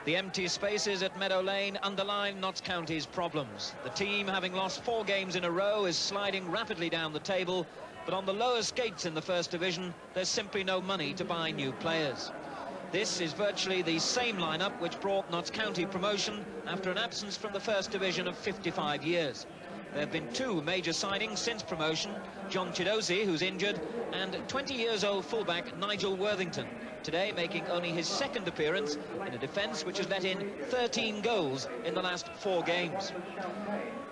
The empty spaces at Meadow Lane underline Notts County's problems. The team, having lost 4 games in a row, is sliding rapidly down the table, but on the lower skates in the First Division, there's simply no money to buy new players. This is virtually the same lineup which brought Notts County promotion after an absence from the First Division of 55 years. There have been 2 major signings since promotion, John Chidozie, who's injured, and 20-years-old fullback Nigel Worthington, today making only his 2nd appearance in a defence which has let in 13 goals in the last 4 games.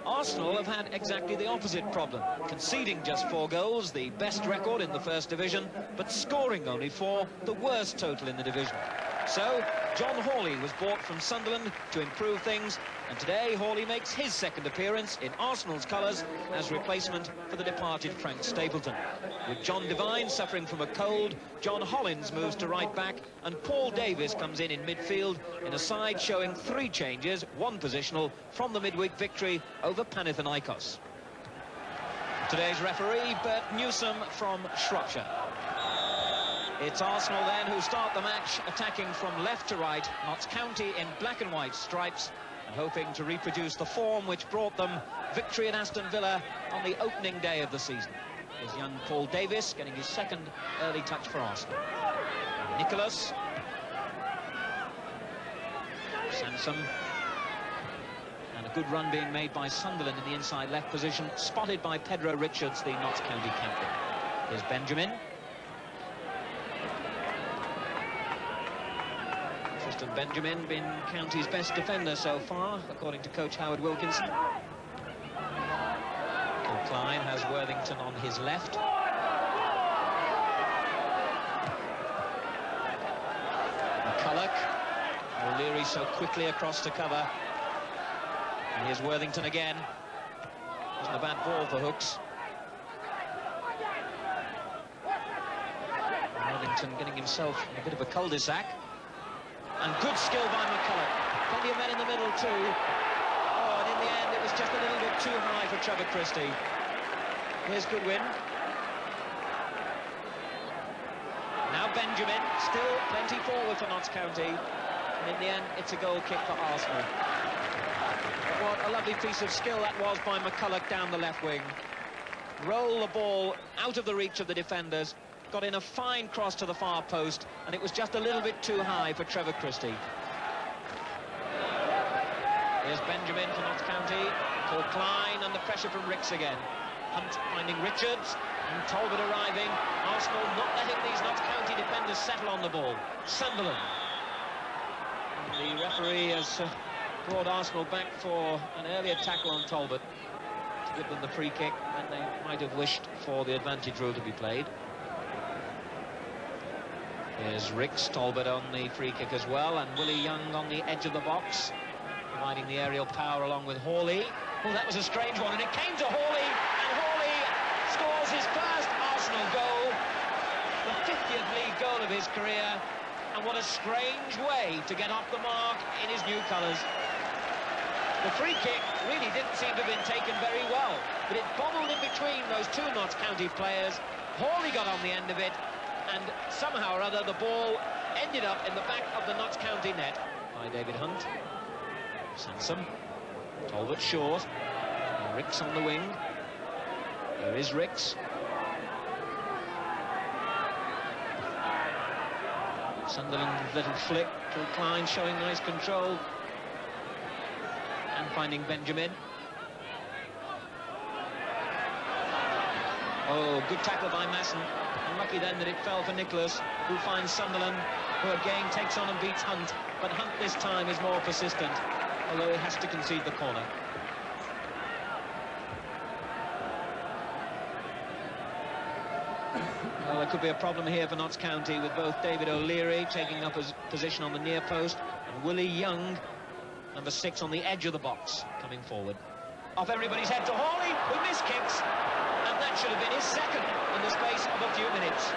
Arsenal have had exactly the opposite problem, conceding just 4 goals, the best record in the First Division, but scoring only 4, the worst total in the division. So, John Hawley was bought from Sunderland to improve things, and today Hawley makes his 2nd appearance in Arsenal's colours as replacement for the departed Frank Stapleton. With John Devine suffering from a cold, John Hollins moves to right back, and Paul Davis comes in midfield in a side showing 3 changes, 1 positional, from the midweek victory over Panathinaikos. Today's referee, Bert Newsom from Shropshire. It's Arsenal then who start the match attacking from left to right, Notts County in black and white stripes, and hoping to reproduce the form which brought them victory at Aston Villa on the opening day of the season. There's young Paul Davis getting his 2nd early touch for Arsenal. Nicholas. Sansom. And a good run being made by Sunderland in the inside left position, spotted by Pedro Richards, the Notts County captain. Here's Benjamin. Tristan Benjamin, been County's best defender so far, according to coach Howard Wilkinson. Klein has Worthington on his left. McCulloch. O'Leary so quickly across to cover. And here's Worthington again. Wasn't a bad ball for Hooks. Worthington getting himself in a bit of a cul-de-sac. And good skill by McCulloch. Plenty of men in the middle too. Oh, and in the end it was just a little bit too high for Trevor Christie. Here's Goodwin. Now Benjamin, still plenty forward for Notts County. And in the end, it's a goal kick for Arsenal. But what a lovely piece of skill that was by McCulloch down the left wing. Roll the ball out of the reach of the defenders. Got in a fine cross to the far post, and it was just a little bit too high for Trevor Christie. Here's Benjamin for Notts County. Paul Klein, and the pressure from Ricks again. Hunt finding Richards, and Talbot arriving. Arsenal not letting these Notts County defenders settle on the ball. Sunderland. And the referee has brought Arsenal back for an earlier tackle on Talbot to give them the free kick, and they might have wished for the advantage rule to be played. Here's Ricks, Talbot on the free kick as well, and Willie Young on the edge of the box, providing the aerial power along with Hawley. Oh, that was a strange one, and it came to Hawley, and Hawley scores his first Arsenal goal, the 50th league goal of his career, and what a strange way to get off the mark in his new colours. The free kick really didn't seem to have been taken very well, but it bobbled in between those 2 Notts County players. Hawley got on the end of it, and somehow or other the ball ended up in the back of the Notts County net by David Hunt. Sansom. Talbot short. And Ricks on the wing. There is Ricks. Sunderland little flick. Paul Klein showing nice control. And finding Benjamin. Oh, good tackle by Masson. Unlucky then that it fell for Nicholas, who finds Sunderland, who again takes on and beats Hunt. But Hunt this time is more persistent, although he has to concede the corner. Well, there could be a problem here for Notts County, with both David O'Leary taking up his position on the near post, and Willie Young, number 6, on the edge of the box, coming forward. Off everybody's head to Hawley, who missed kicks, and that should have been his 2nd in the space of a few minutes.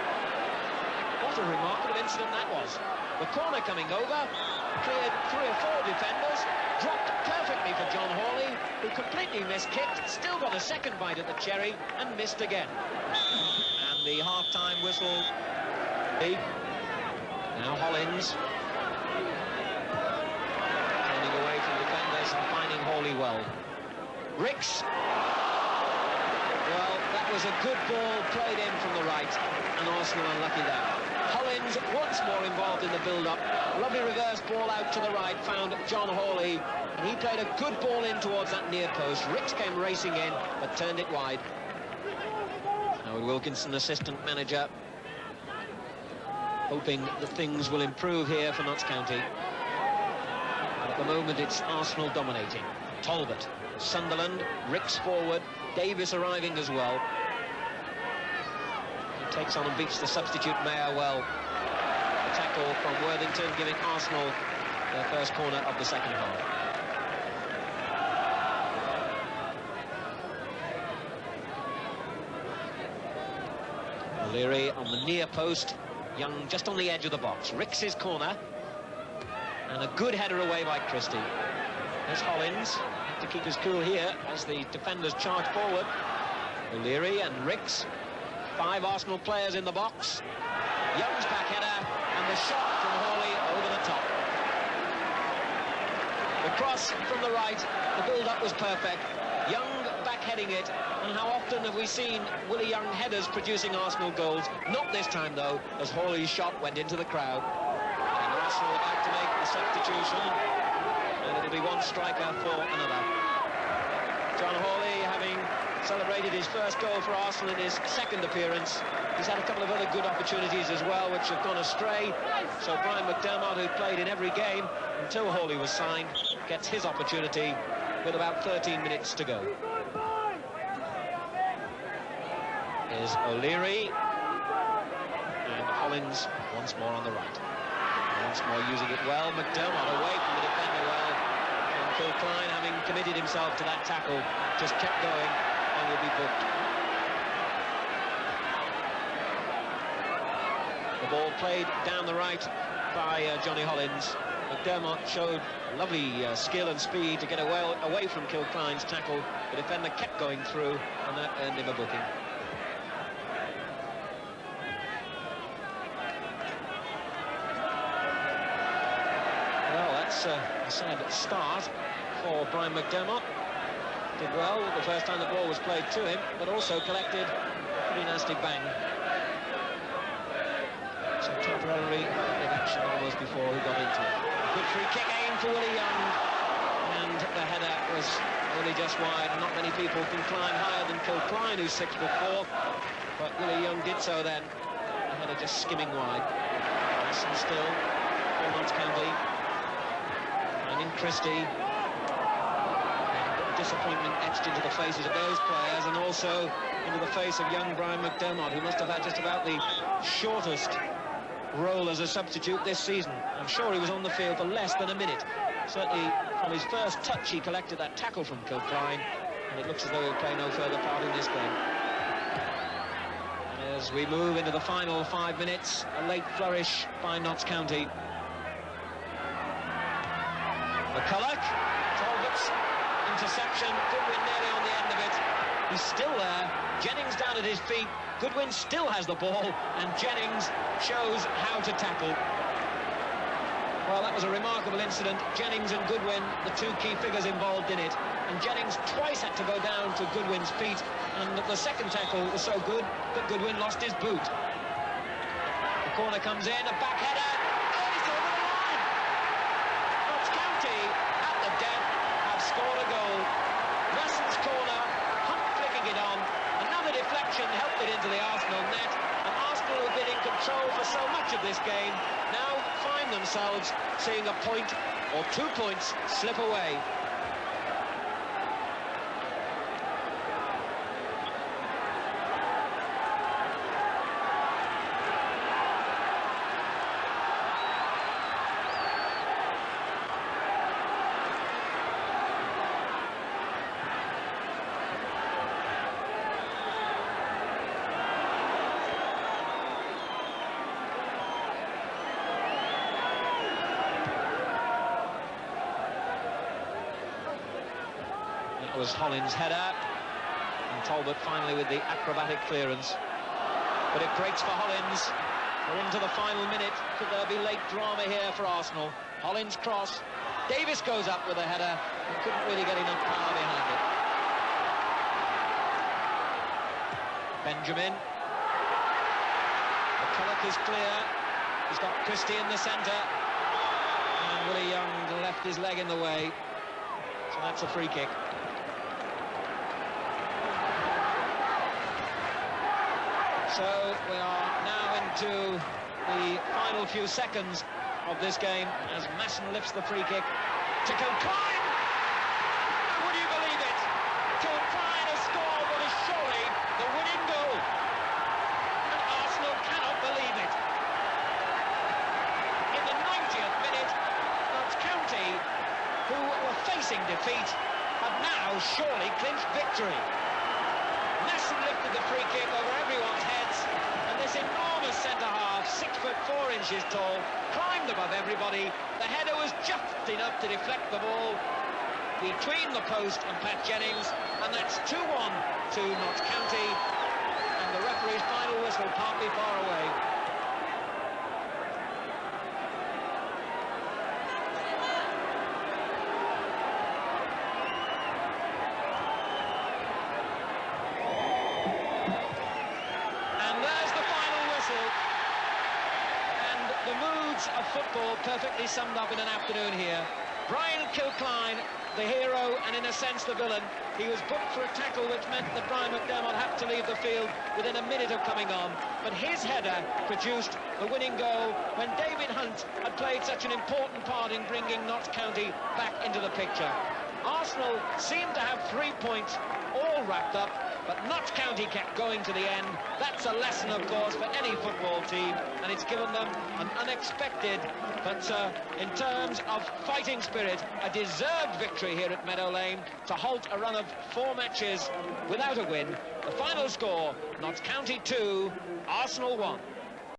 What a remarkable incident that was. The corner coming over, cleared 3 or 4 defenders, dropped perfectly for John Hawley, who completely miskicked, still got a 2nd bite at the cherry, and missed again. And the half-time whistle. Now Hollins. Ricks. Well, that was a good ball played in from the right, and Arsenal unlucky there. Hollins once more involved in the build-up. Lovely reverse ball out to the right, found John Hawley, and he played a good ball in towards that near post. Ricks came racing in, but turned it wide. Howard Wilkinson, assistant manager, hoping that things will improve here for Notts County. But at the moment, it's Arsenal dominating. Talbot, Sunderland, Ricks forward, Davis arriving as well. He takes on and beats the substitute Mayer well. A tackle from Worthington, giving Arsenal their first corner of the second half. O'Leary on the near post, Young just on the edge of the box. Ricks' corner, and a good header away by Christie. There's Hollins to keep his cool here as the defenders charge forward. O'Leary and Ricks, 5 Arsenal players in the box. Young's back header, and the shot from Hawley over the top. The cross from the right, the build-up was perfect. Young back-heading it, and how often have we seen Willie Young headers producing Arsenal goals? Not this time, though, as Hawley's shot went into the crowd. And Arsenal about to make the substitution, and it'll be one striker for another. John Hawley, having celebrated his first goal for Arsenal in his second appearance, he's had a couple of other good opportunities as well, which have gone astray. So Brian McDermott, who played in every game until Hawley was signed, gets his opportunity with about 13 minutes to go. Is O'Leary, and Hollins once more on the right. Once more using it well. McDermott away from the defender well. And Kilcline, having committed himself to that tackle, just kept going and will be booked. The ball played down the right by Johnny Hollins. McDermott showed lovely skill and speed to get away from Kilcline's tackle. The defender kept going through, and that earned him a booking. Well, that's a sad start for Brian McDermott. Did well the first time the ball was played to him, but also collected a pretty nasty bang. So temporarily in action almost before he got into it. Good free kick aim for Willie Young, and the header was only just wide. Not many people can climb higher than Kilcline, who's 6'4", but Willie Young did so then. The header just skimming wide. Nice and still for Notts County. Finding Christie. And disappointment etched into the faces of those players, and also into the face of young Brian McDermott, who must have had just about the shortest role as a substitute this season. I'm sure he was on the field for less than a minute. Certainly from his first touch he collected that tackle from Kilcline, and it looks as though he'll play no further part in this game. And as we move into the final 5 minutes, a late flourish by Notts County. McCulloch, Talbot's interception, Goodwin nearly on the end of it. He's still there, Jennings down at his feet. Goodwin still has the ball, and Jennings shows how to tackle. Well, that was a remarkable incident. Jennings and Goodwin, the 2 key figures involved in it. And Jennings twice had to go down to Goodwin's feet, and the second tackle was so good that Goodwin lost his boot. The corner comes in, a back header. Oh, he's over the line! Notts County, at the death, have scored a goal. Russell's corner, Hunt flicking it on. Another deflection helped it into the Arsenal net, and Arsenal, who've been in control for so much of this game, now find themselves seeing a point or 2 points slip away. Was Hollins' header, and Talbot finally with the acrobatic clearance, but it breaks for Hollins. We're into the final minute. Could there be late drama here for Arsenal? Hollins' cross, Davis goes up with a header and couldn't really get enough power behind it. Benjamin. McCulloch is clear. He's got Christie in the centre. And Willie Young left his leg in the way. So that's a free kick. So we are now into the final few seconds of this game as Masson lifts the free kick to Kilcline. And would you believe it? Kilcline has scored what is surely the winning goal. And Arsenal cannot believe it. In the 90th minute, Notts County, who were facing defeat, have now surely clinched victory. Masson lifted the free kick over everyone's heads, and this enormous centre-half, 6'4" tall, climbed above everybody. The header was just enough to deflect the ball between the post and Pat Jennings, and that's 2-1 to Notts County, and the referee's final whistle can't be far away. Of football perfectly summed up in an afternoon here. Brian Kilcline, the hero and in a sense the villain. He was booked for a tackle which meant that Brian McDermott had to leave the field within a minute of coming on, but his header produced the winning goal when David Hunt had played such an important part in bringing Notts County back into the picture. Arsenal seemed to have 3 points all wrapped up, but Notts County kept going to the end. That's a lesson, of course, for any football team, and it's given them an unexpected, but in terms of fighting spirit, a deserved victory here at Meadow Lane to halt a run of 4 matches without a win. The final score, Notts County 2, Arsenal 1.